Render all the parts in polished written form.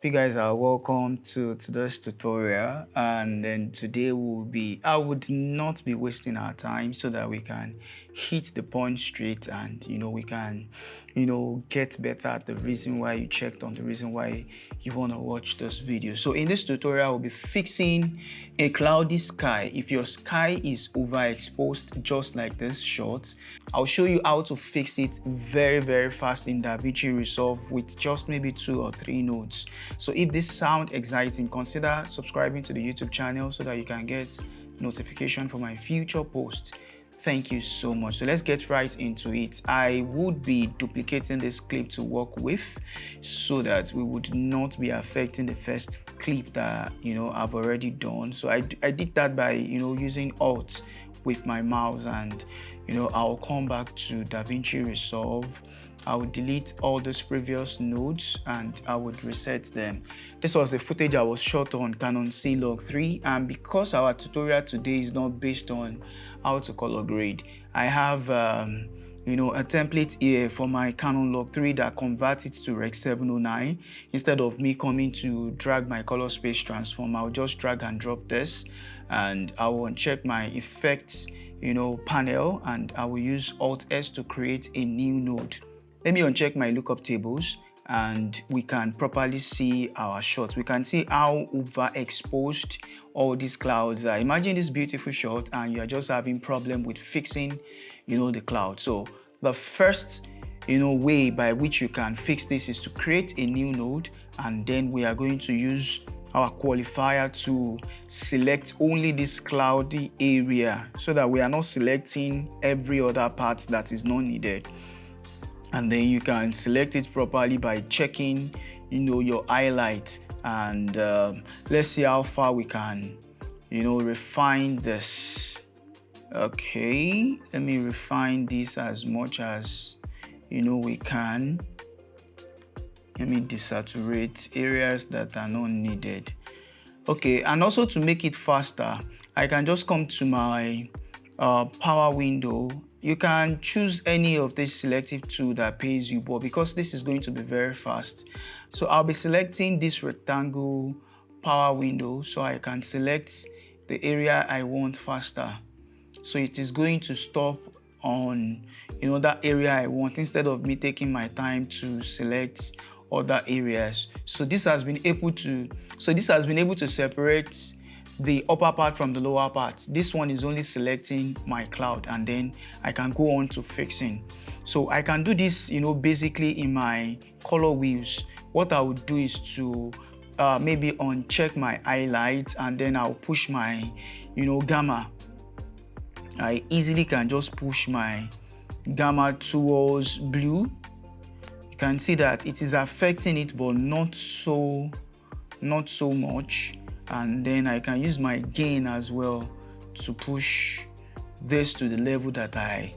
You guys are welcome to today's tutorial, and then today I would not be wasting our time so that we can hit the point straight, and we can get better at the reason why you checked on the reason why you want to watch this video. So in this tutorial we'll be fixing a cloudy sky. If your sky is overexposed just like this shot, I'll show you how to fix it very fast in DaVinci Resolve with just maybe 2 or 3 nodes. So if this sounds exciting, consider subscribing to the YouTube channel so that you can get notification for my future posts. Thank you so much. So let's get right into it. I would be duplicating this clip to work with so that we would not be affecting the first clip that I've already done. So I did that by using Alt with my mouse, and I'll come back to DaVinci Resolve. I would delete all those previous nodes and I would reset them. This was the footage I was shot on Canon C-Log3, and because our tutorial today is not based on how to color grade, I have a template here for my Canon Log3 that converts it to Rec 709. Instead of me coming to drag my color space transform, I'll just drag and drop this, and I will uncheck my effects panel, and I will use Alt S to create a new node. Let me uncheck my lookup tables and we can properly see our shot. We can see how overexposed all these clouds are. Imagine this beautiful shot and you are just having problem with fixing the cloud. So the first way by which you can fix this is to create a new node, and then we are going to use our qualifier to select only this cloudy area so that we are not selecting every other part that is not needed. And then you can select it properly by checking your highlight, and let's see how far we can refine this. Okay, let me refine this as much as we can. Let me desaturate areas that are not needed. Okay, and also to make it faster, I can just come to my power window. You can choose any of this selective tool that pays you, but because this is going to be very fast, so I'll be selecting this rectangle power window so I can select the area I want faster. So it is going to stop on that area I want instead of me taking my time to select other areas. So this has been able to separate the upper part from the lower part. This one is only selecting my cloud, and then I can go on to fixing. So I can do this basically in my color wheels. What I would do is to maybe uncheck my highlights, and then I'll push my gamma. I easily can just push my gamma towards blue. You can see that it is affecting it, but not so much. And then I can use my gain as well to push this to the level that I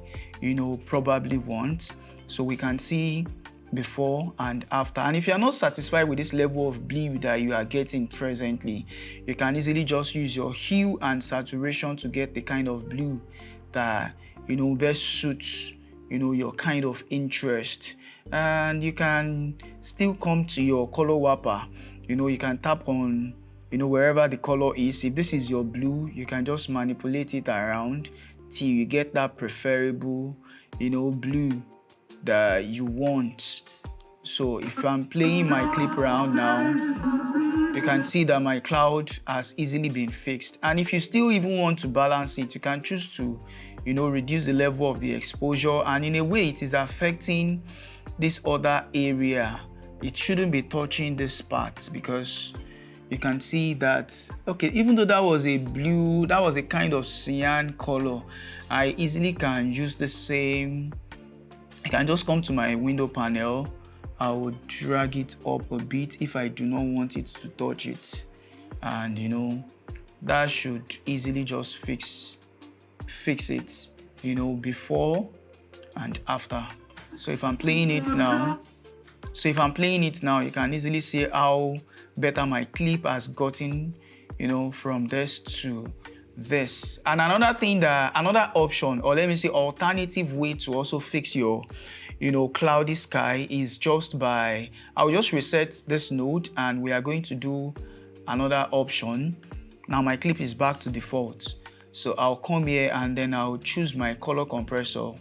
probably want. So we can see before and after. And if you are not satisfied with this level of blue that you are getting presently, you can easily just use your hue and saturation to get the kind of blue that best suits your kind of interest. And you can still come to your color wrapper. You can tap on wherever the color is. If this is your blue, you can just manipulate it around till you get that preferable blue that you want. So if I'm playing my clip around now, you can see that my cloud has easily been fixed. And if you still even want to balance it, you can choose to reduce the level of the exposure, and in a way it is affecting this other area. It shouldn't be touching this part, because you can see that, okay, even though that was a blue, that was a kind of cyan color, I easily can use the same. I can just come to my window panel. I will drag it up a bit if I do not want it to touch it, and that should easily just fix it before and after. So if I'm playing it now, you can easily see how better my clip has gotten, from this to this. And another option, or let me say alternative way to also fix your cloudy sky is just by, I'll just reset this node and we are going to do another option. Now my clip is back to default. So I'll come here and then I'll choose my color compressor.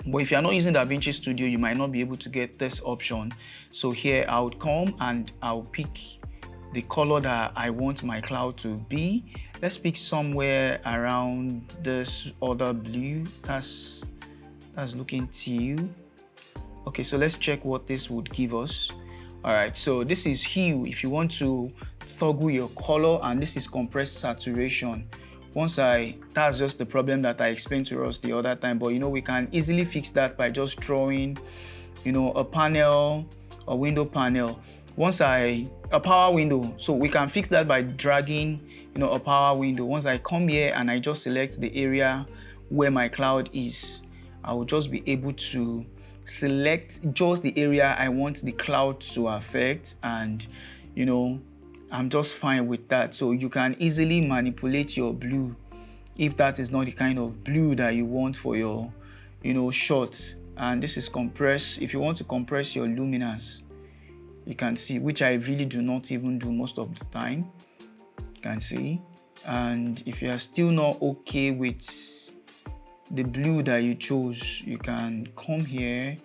But if you're not using DaVinci Studio, you might not be able to get this option. So here I would come and I'll pick the color that I want my cloud to be. Let's pick somewhere around this other blue. That's looking teal. Okay, so let's check what this would give us. All right, so this is hue if you want to toggle your color, and this is compressed saturation. That's just the problem that I explained to us the other time, but we can easily fix that by just drawing a panel, a window panel. A power window, so we can fix that by dragging a power window. Once I come here and I just select the area where my cloud is, I will just be able to select just the area I want the cloud to affect, and I'm just fine with that. So you can easily manipulate your blue if that is not the kind of blue that you want for your shot. And this is compress. If you want to compress your luminance, you can see, which I really do not even do most of the time. You can see. And if you are still not okay with the blue that you chose, you can come here,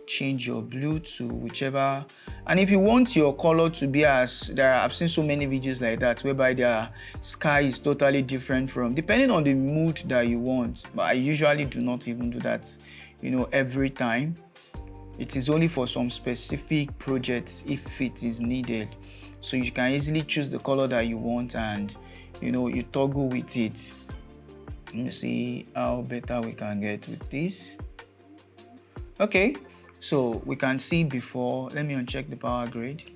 change your blue to whichever. And if you want your color to be I've seen so many videos like that whereby their sky is totally different from, depending on the mood that you want. But I usually do not even do that every time. It is only for some specific projects if it is needed. So you can easily choose the color that you want and you toggle with it. Let me see how better we can get with this. Okay, so we can see before. Let me uncheck the power grade.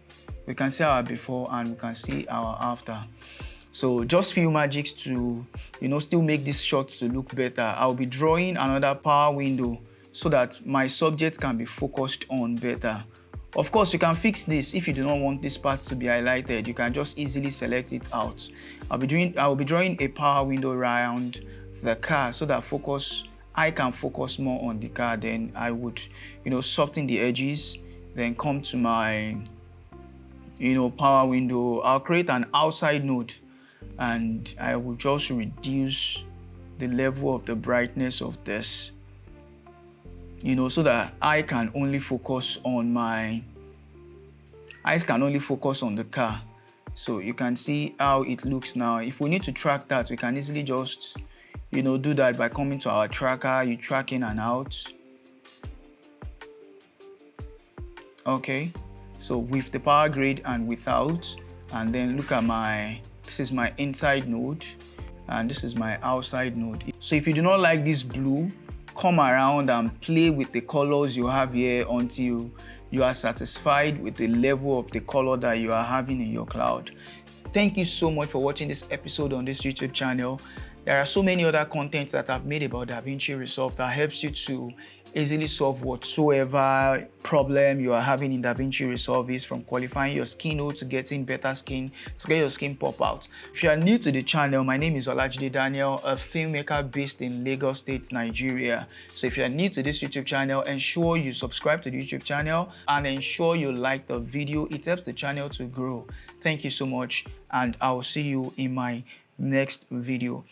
We can see our before and we can see our after. So just few magics to still make this shot to look better. I'll be drawing another power window so that my subject can be focused on better. Of course, you can fix this if you do not want this part to be highlighted. You can just easily select it out. I will be drawing a power window around the car so that I can focus more on the car. Then I would soften the edges, then come to my power window. I'll create an outside node and I will just reduce the level of the brightness of this, so that eyes can only focus on the car. So you can see how it looks now. If we need to track that, we can easily just do that by coming to our tracker. You track in and out. Okay, so with the power grade and without, and then look at this is my inside node and this is my outside node. So if you do not like this blue, come around and play with the colors you have here until you are satisfied with the level of the color that you are having in your cloud. Thank you so much for watching this episode on this YouTube channel. There are so many other contents that I've made about DaVinci Resolve that helps you to easily solve whatsoever problem you are having in DaVinci Resolve, is from qualifying your skin node to getting better skin, to get your skin pop out. If you are new to the channel, my name is Daniel, a filmmaker based in Lagos State, Nigeria. So if you are new to this YouTube channel, ensure you subscribe to the YouTube channel and ensure you like the video. It helps the channel to grow. Thank you so much, and I will see you in my next video.